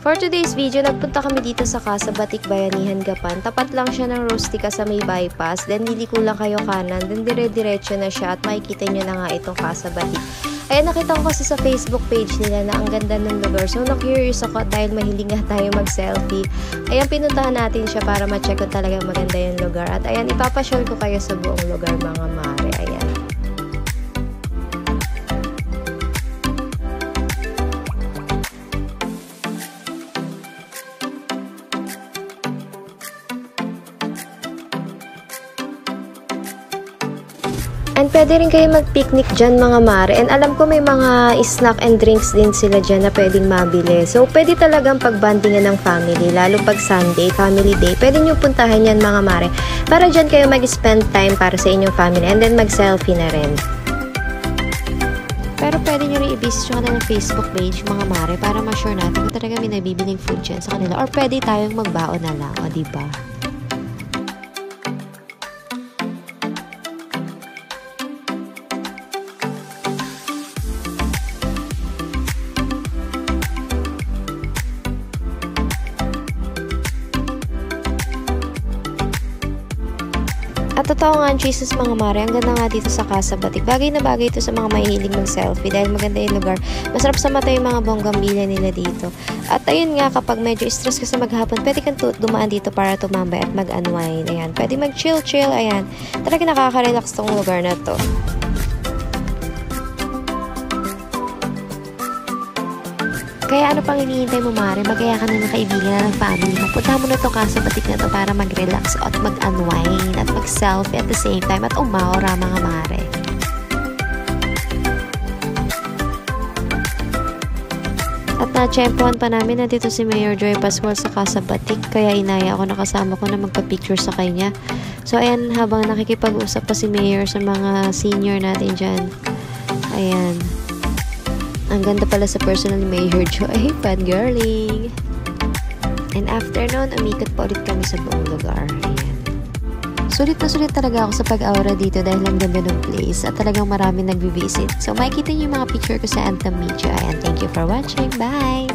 For today's video, nagpunta kami dito sa Casa Batik, Bayanihan, Gapan. Tapat lang siya ng Rustica sa may bypass. Then, liliko lang kayo kanan. Then, dire-diretso na siya at makikita nyo na nga itong Casa Batik. Ayan, nakita ko kasi sa Facebook page nila na ang ganda ng lugar. So, na-curious ako dahil mahilig nga tayo mag-selfie. Ayan, pinuntahan natin siya para ma-check kung talagang maganda yung lugar. At ayan, ipapasyal ko kayo sa buong lugar, mga mare. Ayan. And pwede rin kayo mag-picnic dyan, mga mare. And alam ko may mga snack and drinks din sila dyan na pwedeng mabili. So, pwede talagang pagbandingan ng family. Lalo pag Sunday, family day. Pwede nyo puntahan yan, mga mare. Para dyan kayo mag-spend time para sa inyong family. And then mag-selfie na rin. Pero pwede nyo rin i-visit yung kanilang Facebook page, mga mare. Para ma-sure natin kung talaga may nabibiling food dyan sa kanila. Or pwede tayong magbaon na lang. O, diba? At totoo nga ang Jesus, mga mare, ang ganda nga dito sa Casa Batik. Bagay na bagay ito sa mga mahihilig mag-selfie dahil maganda yung lugar. Masarap sa mata yung mga bonggambilya nila dito. At ayun nga, kapag medyo stress ka sa maghapon, pwede kang dumaan dito para tumambay at mag-unwind. Ayan, pwede mag-chill-chill. Ayan, talaga nakaka-relax tong lugar na to. Kaya ano pang hinihintay mo, mare? Magaya ka na ng kaibigan na ng family mo. Punta mo na itong Casa Batik na to para mag-relax at mag-unwind at mag-selfie at the same time at umawara, mga mare. At na-tsempohan pa namin na dito si Mayor Joy Pascual sa Casa Batik. Kaya inaya ako, nakasama ko na magpa-picture sa kanya. So ayan, habang nakikipag-usap pa si Mayor sa mga senior natin dyan. Ayan. Ang ganda pala sa personal ni Mayor Joy. Fangirling. And after nun, umikot pa ulit kami sa buong lugar. Ayan. Sulit na sulit talaga ako sa pag-aura dito dahil ang ganda ng place at talagang marami nag-visit. So, makikita niyo yung mga picture ko sa Anthem Media. Ayan, thank you for watching. Bye!